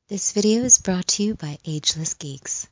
This video is brought to you by Ageless Geeks.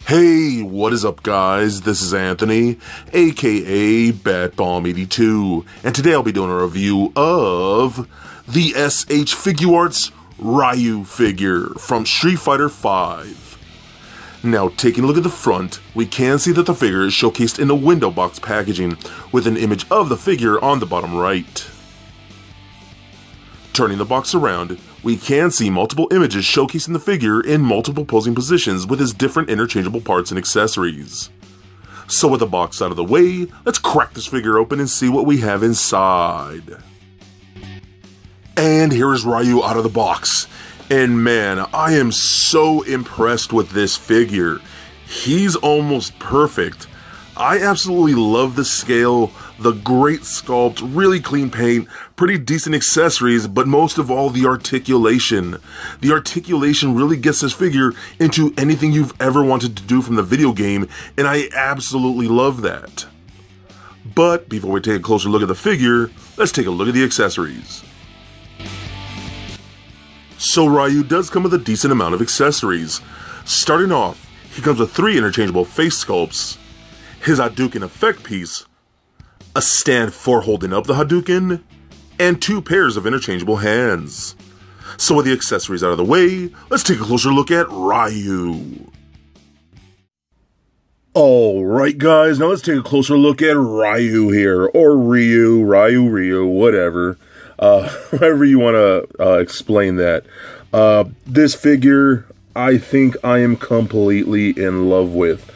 Hey, what is up guys? This is Anthony, aka BatBomb82, and today I'll be doing a review of the SH Figuarts Ryu figure from Street Fighter V. Now, taking a look at the front, we can see that the figure is showcased in a window box packaging with an image of the figure on the bottom right. Turning the box around, we can see multiple images showcasing the figure in multiple posing positions with his different interchangeable parts and accessories. So with the box out of the way, let's crack this figure open and see what we have inside. And here is Ryu out of the box. And man, I am so impressed with this figure. He's almost perfect. I absolutely love the scale, the great sculpt, really clean paint, pretty decent accessories, but most of all, the articulation. The articulation really gets this figure into anything you've ever wanted to do from the video game, and I absolutely love that. But before we take a closer look at the figure, let's take a look at the accessories. So Ryu does come with a decent amount of accessories. Starting off, he comes with 3 interchangeable face sculpts, his Hadouken effect piece, a stand for holding up the Hadouken, and 2 pairs of interchangeable hands. So with the accessories out of the way, let's take a closer look at Ryu. Alright guys, now let's take a closer look at Ryu here, or Ryu, whatever. However you want to explain that. This figure, I think I am completely in love with.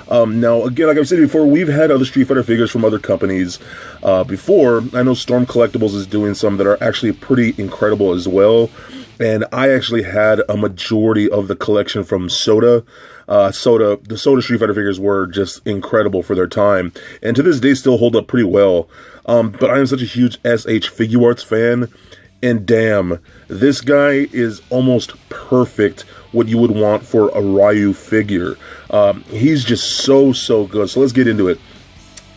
Now, again, like I've said before, we've had other Street Fighter figures from other companies before. I know Storm Collectibles is doing some that are actually pretty incredible as well. And I actually had a majority of the collection from Soda. The Soda Street Fighter figures were just incredible for their time. And to this day still hold up pretty well. But I am such a huge SH Figuarts fan. And damn, this guy is almost perfect what you would want for a Ryu figure. He's just so good. So let's get into it.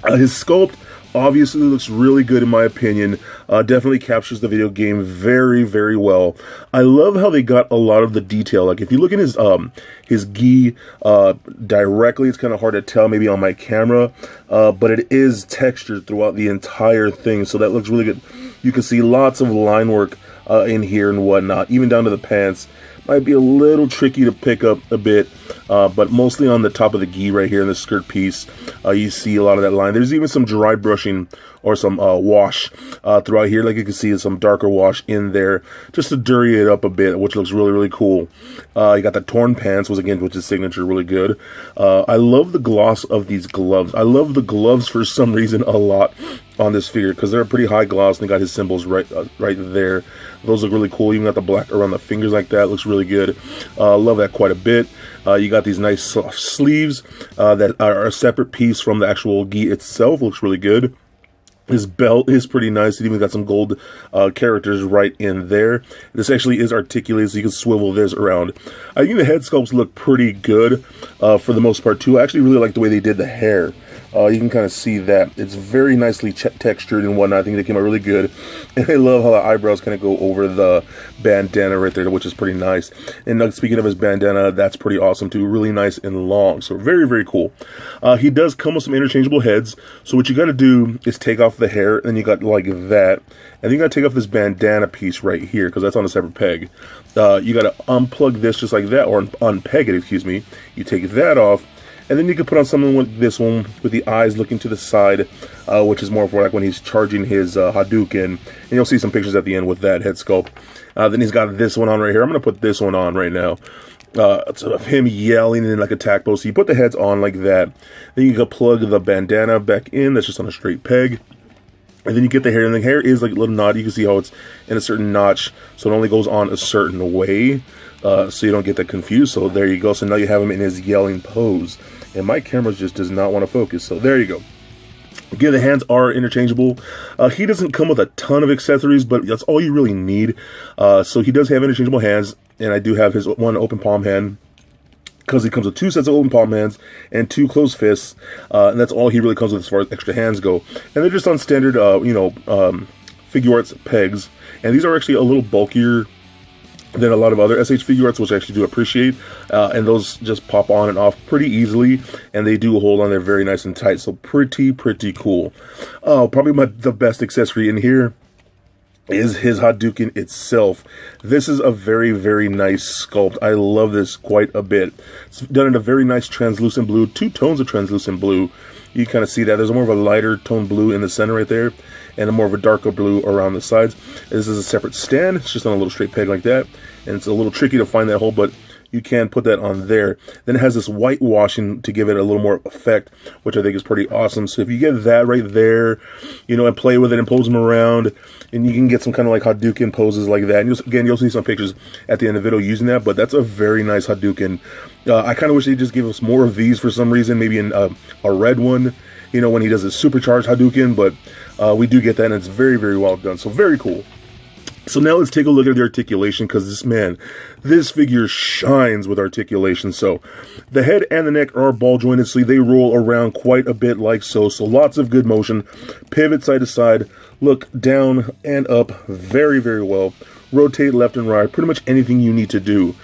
His sculpt obviously looks really good in my opinion. Definitely captures the video game very well. I love how they got a lot of the detail. Like if you look at his gi directly, it's kind of hard to tell maybe on my camera, but it is textured throughout the entire thing, so that looks really good. You can see lots of line work in here and whatnot, even down to the pants. Might be a little tricky to pick up a bit, but mostly on the top of the gi right here in the skirt piece, you see a lot of that line. There's even some dry brushing or some wash throughout here. Like you can see some darker wash in there just to dirty it up a bit, which looks really cool. You got the torn pants, which is signature, really good. I love the gloss of these gloves. I love the gloves for some reason a lot on this figure because they're a pretty high gloss, and they got his symbols right there. Those look really cool. You got the black around the fingers like that. Looks really good. Love that quite a bit. You got these nice soft sleeves that are a separate piece from the actual gi itself. Looks really good. His belt is pretty nice. It even got some gold characters right in there. This actually is articulated, so you can swivel this around. I think the head sculpts look pretty good for the most part, too. I actually really like the way they did the hair. You can kind of see that. It's very nicely textured and whatnot. I think they came out really good. And I love how the eyebrows kind of go over the bandana right there, which is pretty nice. And speaking of his bandana, that's pretty awesome too. Really nice and long. So very cool. He does come with some interchangeable heads. So what you got to do is take off the hair, and you got like that. And then you got to take off this bandana piece right here, because that's on a separate peg. You got to unplug this just like that, or unpeg it, excuse me. You take that off. And then you can put on something like this one with the eyes looking to the side, which is more for like when he's charging his Hadouken. And you'll see some pictures at the end with that head sculpt. Then he's got this one on right here. I'm going to put this one on right now. It's of him yelling in like attack pose. So you put the heads on like that. Then you can plug the bandana back in. That's just on a straight peg. And then you get the hair, and the hair is like a little knot. You can see how it's in a certain notch, so it only goes on a certain way, so you don't get that confused. So there you go. So now you have him in his yelling pose, and my camera just does not want to focus. So there you go. Again, the hands are interchangeable. He doesn't come with a ton of accessories, but that's all you really need. So he does have interchangeable hands, and I do have his one open palm hand, because he comes with 2 sets of open palm hands and 2 closed fists, and that's all he really comes with as far as extra hands go. And they're just on standard, Figuarts pegs, and these are actually a little bulkier than a lot of other SH Figuarts, which I actually do appreciate, and those just pop on and off pretty easily, and they do hold on there very nice and tight, so pretty cool. Probably the best accessory in here is his Hadouken itself. This is a very nice sculpt. I love this quite a bit. It's done in a very nice translucent blue, 2 tones of translucent blue. You kind of see that. There's more of a lighter tone blue in the center right there, and a more of a darker blue around the sides. This is a separate stand. It's just on a little straight peg like that, and it's a little tricky to find that hole, but you can put that on there. Then it has this whitewashing to give it a little more effect, which I think is pretty awesome. So if you get that right there, and play with it and pose them around, and you can get some kind of like Hadouken poses like that. And you'll see some pictures at the end of the video using that, but that's a very nice Hadouken. I kind of wish they just gave us more of these for some reason, maybe in a red one, when he does his supercharged Hadouken, but we do get that, and it's very well done. So very cool. So now let's take a look at the articulation, because this figure shines with articulation. So the head and the neck are ball jointed, so they roll around quite a bit like so. So lots of good motion. Pivot side to side, look down and up very well. Rotate left and right, pretty much anything you need to do.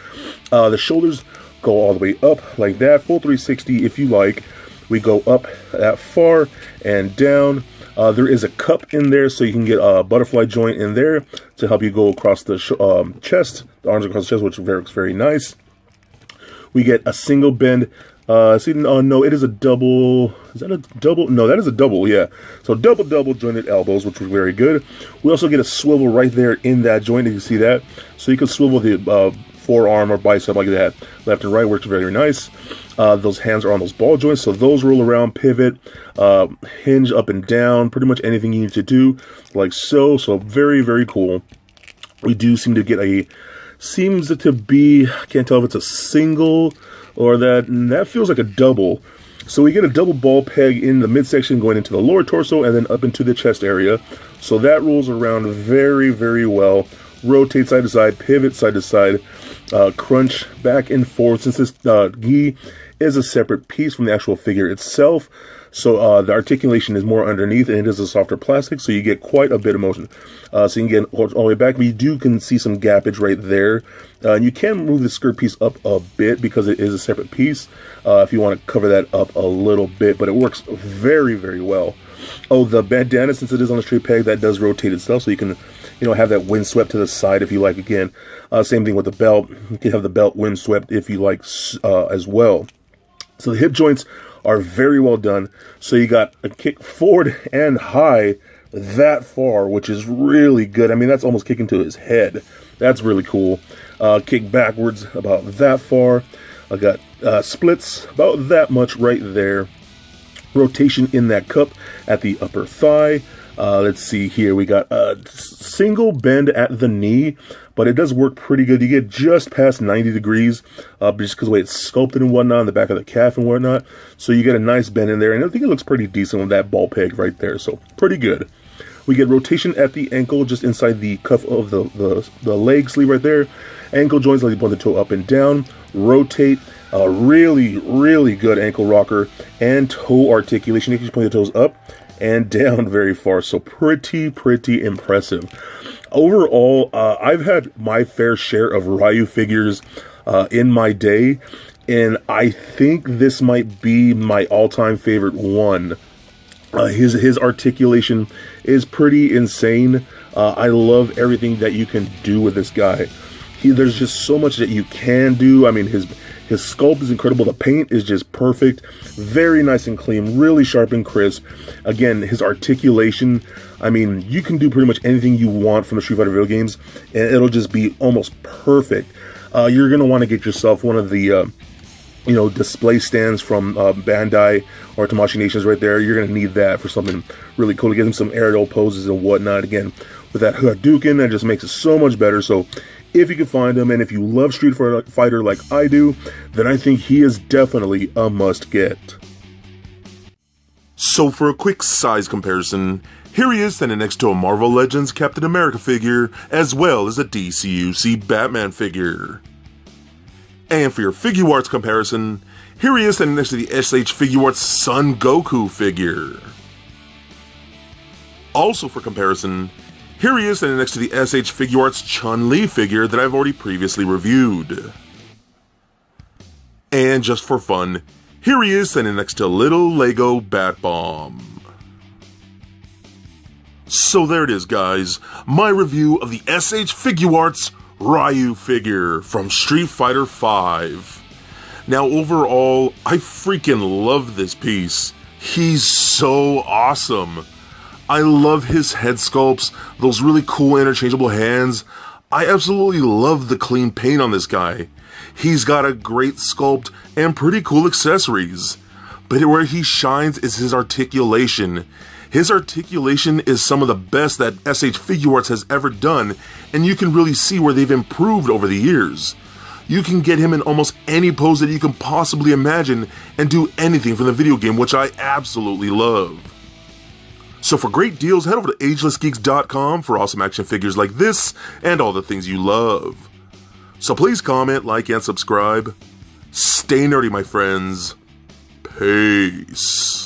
The shoulders go all the way up like that, full 360 if you like. We go up that far and down. There is a cup in there, so you can get a butterfly joint in there to help you go across the chest, the arms across the chest, which works very nice. We get a single bend. No, it is a double. Is that a double? No, that is a double, yeah. So double jointed elbows, which was very good. We also get a swivel right there in that joint. You can see that. So you can swivel the forearm or bicep like that, left and right, works very nice. Those hands are on those ball joints, so those roll around, pivot, hinge up and down, pretty much anything you need to do, like so. So very cool. We do seem to get seems to be, I can't tell if it's a single or that feels like a double. So we get a double ball peg in the midsection going into the lower torso and then up into the chest area. So that rolls around very well. Rotate side to side, pivot side to side, crunch back and forth, since this gi is a separate piece from the actual figure itself. So the articulation is more underneath, and it is a softer plastic, so you get quite a bit of motion. So you can get all the way back, but you can see some gappage right there. And you can move the skirt piece up a bit because it is a separate piece if you want to cover that up a little bit, but it works very well. Oh, the bandana, since it is on a straight peg, that does rotate itself, so you can have that windswept to the side if you like. Again, same thing with the belt. You can have the belt windswept if you like as well. So the hip joints are very well done. So you got a kick forward and high that far, which is really good. I mean, that's almost kicking to his head. That's really cool. Kick backwards about that far. I got splits about that much right there. Rotation in that cup at the upper thigh. Let's see here. We got a single bend at the knee, but it does work pretty good. You get just past 90 degrees, just because of the way it's sculpted and whatnot, on the back of the calf and whatnot. So you get a nice bend in there, and I think it looks pretty decent with that ball peg right there. So pretty good. We get rotation at the ankle, just inside the cuff of the leg sleeve right there. Ankle joints, like you point the toe up and down. Rotate. Really good ankle rocker and toe articulation. You can just point the toes up and down very far. So pretty impressive. Overall, I've had my fair share of Ryu figures in my day, and I think this might be my all-time favorite one. His articulation is pretty insane. I love everything that you can do with this guy. There's just so much that you can do. I mean, his sculpt is incredible. The paint is just perfect. Very nice and clean. Really sharp and crisp. Again, his articulation. I mean, you can do pretty much anything you want from the Street Fighter video games, and it'll just be almost perfect. You're going to want to get yourself one of the display stands from Bandai or Tamashii Nations right there. You're going to need that for something really cool to get him some aerial poses and whatnot. Again, with that Hadouken, that just makes it so much better. So if you can find him, and if you love Street Fighter like I do, then I think he is definitely a must get. So So for a quick size comparison, here he is standing next to a Marvel Legends Captain America figure, as well as a DCUC Batman figure. And for your Figuarts comparison, here he is standing next to the SH Figuarts Son Goku figure. Also for comparison, here he is standing next to the SH Figuarts Chun-Li figure that I've already previously reviewed. And just for fun, here he is standing next to little Lego Bat Bomb. So there it is, guys, my review of the SH Figuarts Ryu figure from Street Fighter V. Now overall, I freaking love this piece. He's so awesome. I love his head sculpts, those really cool interchangeable hands. I absolutely love the clean paint on this guy. He's got a great sculpt and pretty cool accessories. But where he shines is his articulation. His articulation is some of the best that SH Figuarts has ever done, and you can really see where they've improved over the years. You can get him in almost any pose that you can possibly imagine and do anything from the video game, which I absolutely love. So for great deals, head over to agelessgeeks.com for awesome action figures like this and all the things you love. So please comment, like, and subscribe. Stay nerdy, my friends. Peace.